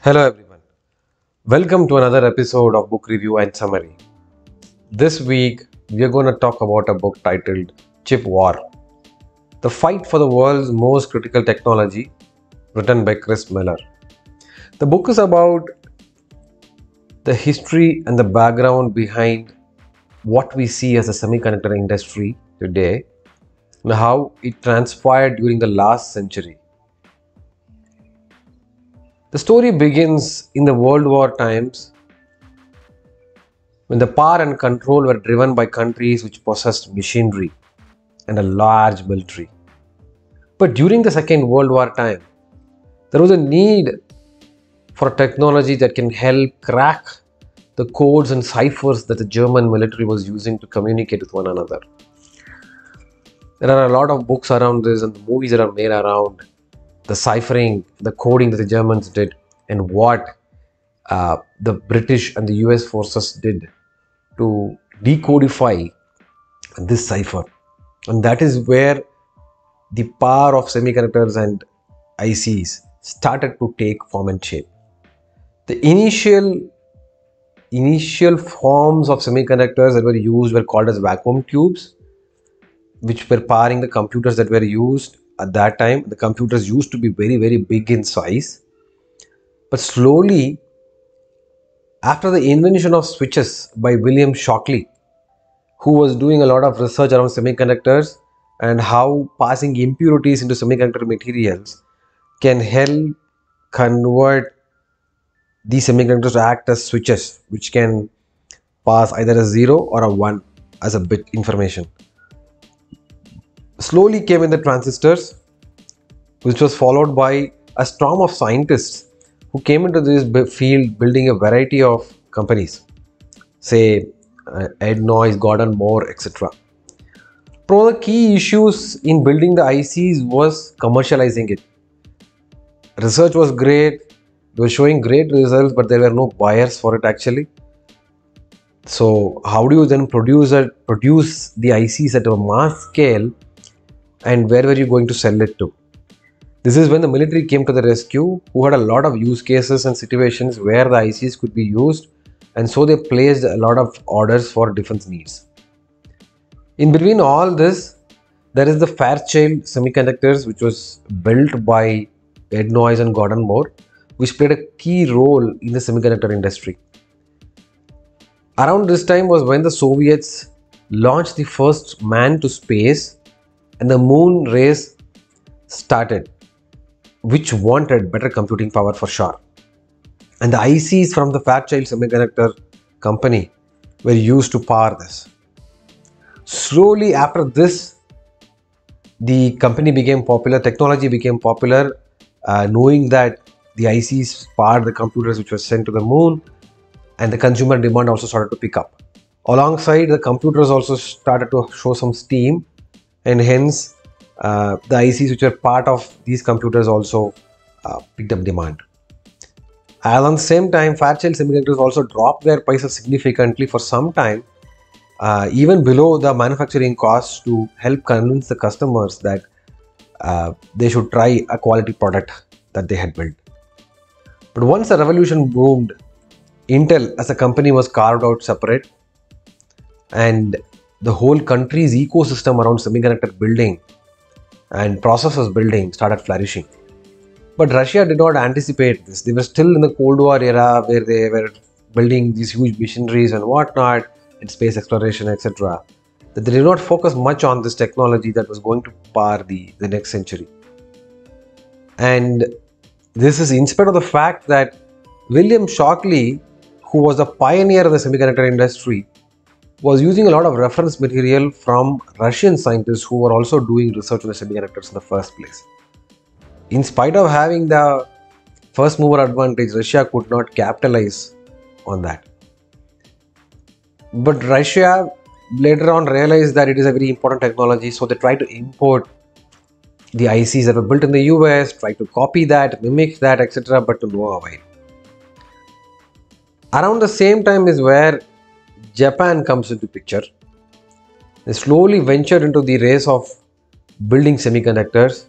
Hello everyone. Welcome to another episode of Book Review and Summary. This week we are going to talk about a book titled Chip War: The Fight for the World's Most Critical Technology, written by Chris Miller. The book is about the history and the background behind what we see as a semiconductor industry today and how it transpired during the last century. The story begins in the World War times when the power and control were driven by countries which possessed machinery and a large military. But during the Second World War time, there was a need for technology that can help crack the codes and ciphers that the German military was using to communicate with one another. There are a lot of books around this and the movies that are made around the ciphering, the coding that the Germans did, and what the British and the US forces did to decodify this cipher. And that is where the power of semiconductors and ICs started to take form and shape. The initial forms of semiconductors that were used were called as vacuum tubes, which were powering the computers that were used at that time. The computers used to be very, very big in size. But slowly, after the invention of switches by William Shockley, who was doing a lot of research around semiconductors and how passing impurities into semiconductor materials can help convert these semiconductors to act as switches, which can pass either a 0 or a 1 as a bit information. Slowly came in the transistors, which was followed by a storm of scientists who came into this field building a variety of companies, say Ed Noyce, Gordon Moore, etc. One of the key issues in building the ICs was commercializing it. Research was great, they were showing great results, but there were no buyers for it actually. So how do you then produce the ICs at a mass scale, and where were you going to sell it to? This is when the military came to the rescue, who had a lot of use cases and situations where the ICs could be used, and so they placed a lot of orders for defense needs. In between all this, there is the Fairchild semiconductors, which was built by Ed Noyce and Gordon Moore, which played a key role in the semiconductor industry. Around this time was when the Soviets launched the first man to space and the moon race started, which wanted better computing power for sure. And the ICs from the Fairchild semiconductor company were used to power this. Slowly after this, the company became popular, technology became popular, knowing that the ICs powered the computers which were sent to the moon, and the consumer demand also started to pick up. Alongside, the computers also started to show some steam, and hence the ICs which were part of these computers also picked up demand. And at the same time, Fairchild semiconductors also dropped their prices significantly for some time, even below the manufacturing costs, to help convince the customers that they should try a quality product that they had built. But once the revolution boomed, Intel as a company was carved out separate, and the whole country's ecosystem around semiconductor building and processors building started flourishing. But Russia did not anticipate this. They were still in the Cold War era where they were building these huge machineries and whatnot, and space exploration, etc. That they did not focus much on this technology that was going to power the next century. And this is in spite of the fact that William Shockley, who was a pioneer in the semiconductor industry, was using a lot of reference material from Russian scientists who were also doing research on the semiconductors in the first place. In spite of having the first mover advantage, Russia could not capitalize on that. But Russia later on realized that it is a very important technology, so they tried to import the ICs that were built in the US, tried to copy that, mimic that, etc., but to no avail. Around the same time is where Japan comes into picture. They slowly ventured into the race of building semiconductors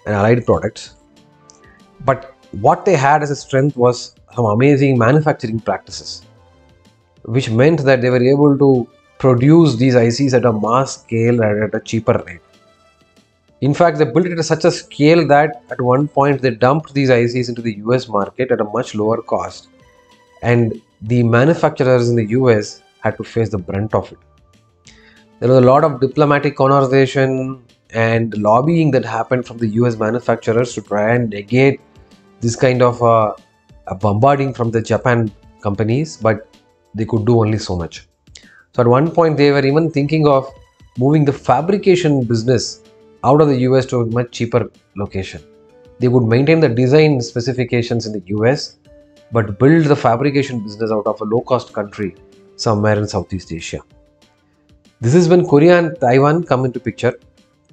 and allied products. But what they had as a strength was some amazing manufacturing practices, which meant that they were able to produce these ICs at a mass scale and at a cheaper rate. In fact, they built it at such a scale that at one point they dumped these ICs into the US market at a much lower cost, and the manufacturers in the US had to face the brunt of it. There was a lot of diplomatic conversation and lobbying that happened from the US manufacturers to try and negate this kind of a bombarding from the Japan companies, but they could do only so much. So at one point they were even thinking of moving the fabrication business out of the US to a much cheaper location. They would maintain the design specifications in the US but build the fabrication business out of a low-cost country somewhere in Southeast Asia. This is when Korea and Taiwan come into picture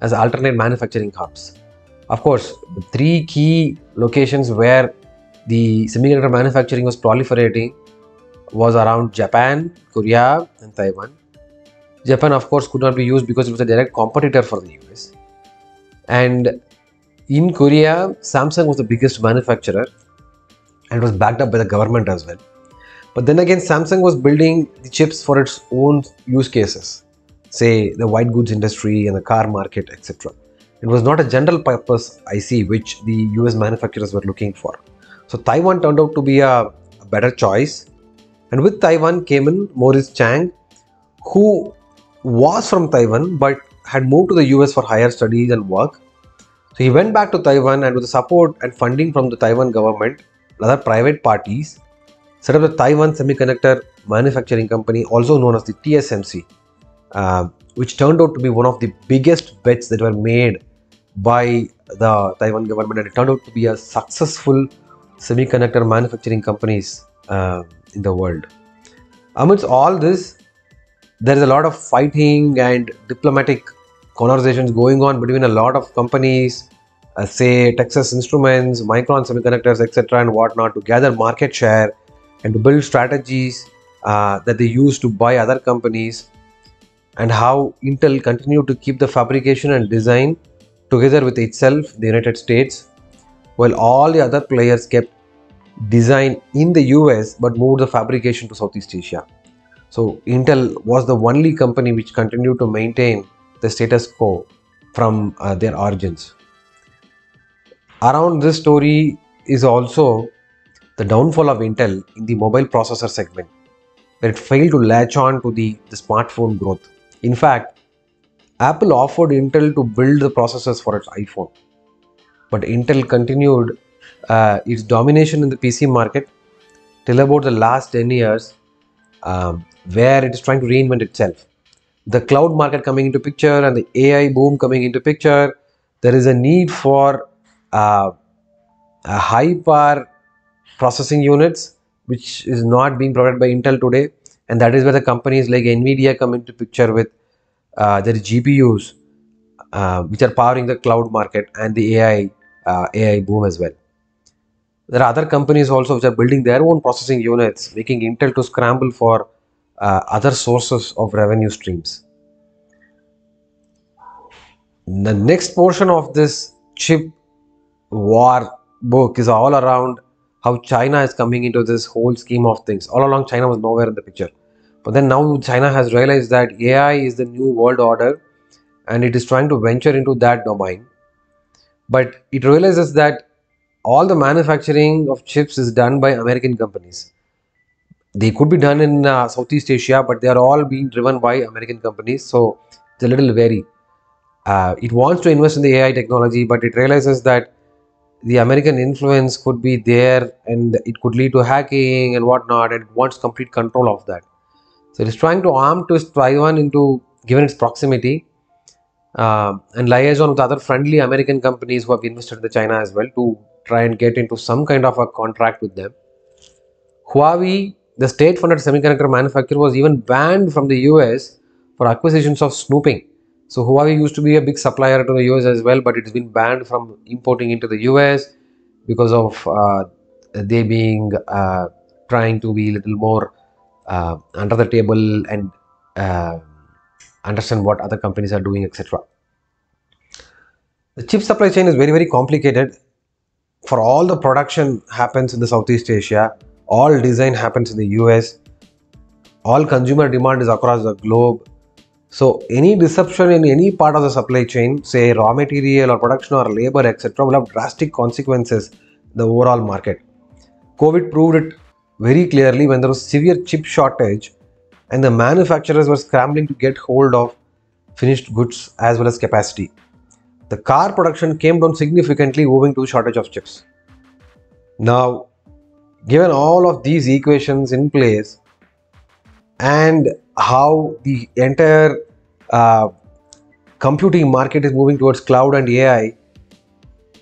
as alternate manufacturing hubs. Of course, the three key locations where the semiconductor manufacturing was proliferating was around Japan, Korea and Taiwan. Japan, of course, could not be used because it was a direct competitor for the US. And in Korea, Samsung was the biggest manufacturer and it was backed up by the government as well. But then again, Samsung was building the chips for its own use cases, say the white goods industry and the car market, etc. It was not a general purpose IC which the US manufacturers were looking for. So Taiwan turned out to be a better choice. And with Taiwan came in Maurice Chang, who was from Taiwan but had moved to the US for higher studies and work. So he went back to Taiwan and with the support and funding from the Taiwan government and other private parties, set up the Taiwan Semiconductor Manufacturing Company, also known as the TSMC, which turned out to be one of the biggest bets that were made by the Taiwan government, and it turned out to be a successful semiconductor manufacturing companies in the world. Amidst all this, there is a lot of fighting and diplomatic conversations going on between a lot of companies, say Texas Instruments, Micron Semiconductors, etc. and whatnot, to gather market share and to build strategies that they use to buy other companies, and how Intel continued to keep the fabrication and design together with itself in the United States, while all the other players kept design in the US but moved the fabrication to Southeast Asia. So Intel was the only company which continued to maintain the status quo from their origins. Around this story is also the downfall of Intel in the mobile processor segment, where it failed to latch on to the smartphone growth. In fact, Apple offered Intel to build the processors for its iPhone, but Intel continued its domination in the PC market till about the last 10 years, where it is trying to reinvent itself. The cloud market coming into picture and the AI boom coming into picture, there is a need for a high power processing units, which is not being provided by Intel today, and that is where the companies like Nvidia come into picture with their GPUs, which are powering the cloud market and the AI boom as well. There are other companies also which are building their own processing units, making Intel to scramble for other sources of revenue streams. The next portion of this chip war book is all around how China is coming into this whole scheme of things. All along, China was nowhere in the picture. But then now China has realized that AI is the new world order and it is trying to venture into that domain. But it realizes that all the manufacturing of chips is done by American companies. They could be done in Southeast Asia, but they are all being driven by American companies. So it's a little wary. It wants to invest in the AI technology, but it realizes that the American influence could be there and it could lead to hacking and whatnot, and it wants complete control of that. So it is trying to arm twist Taiwan into, given its proximity, and liaison with other friendly American companies who have invested in China as well to try and get into some kind of a contract with them. Huawei, the state-funded semiconductor manufacturer, was even banned from the US for acquisitions of snooping. So Huawei used to be a big supplier to the US as well, but it has been banned from importing into the US because of they being trying to be a little more under the table and understand what other companies are doing, etc. The chip supply chain is very, very complicated. For all the production happens in the Southeast Asia, all design happens in the US, all consumer demand is across the globe. So any disruption in any part of the supply chain, say raw material or production or labor, etc., will have drastic consequences in the overall market. COVID proved it very clearly when there was severe chip shortage and the manufacturers were scrambling to get hold of finished goods as well as capacity. The car production came down significantly owing to the shortage of chips. Now, given all of these equations in place and how the entire uh, computing market is moving towards cloud and AI,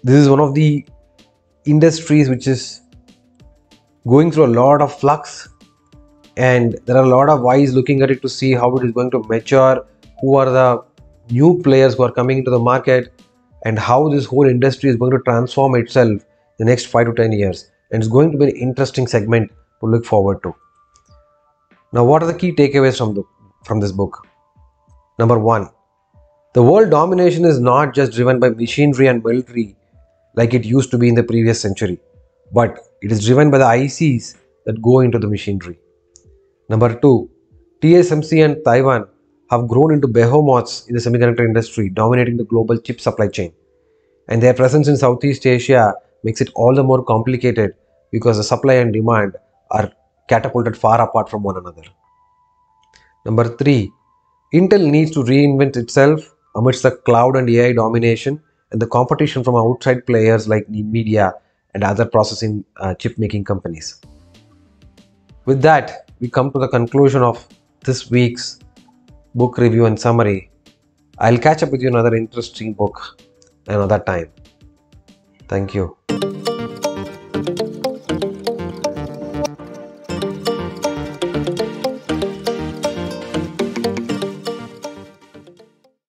this is one of the industries which is going through a lot of flux, and there are a lot of eyes looking at it to see how it is going to mature, who are the new players who are coming into the market, and how this whole industry is going to transform itself in the next 5 to 10 years. And it's going to be an interesting segment to look forward to. Now, what are the key takeaways from this book? Number one, the world domination is not just driven by machinery and military like it used to be in the previous century, but it is driven by the ICs that go into the machinery. Number two, TSMC and Taiwan have grown into behemoths in the semiconductor industry, dominating the global chip supply chain. And their presence in Southeast Asia makes it all the more complicated because the supply and demand are catapulted far apart from one another. Number three, Intel needs to reinvent itself amidst the cloud and AI domination and the competition from outside players like Nvidia and other processing chip making companies. With that, we come to the conclusion of this week's book review and summary. I'll catch up with you another interesting book another time. Thank you.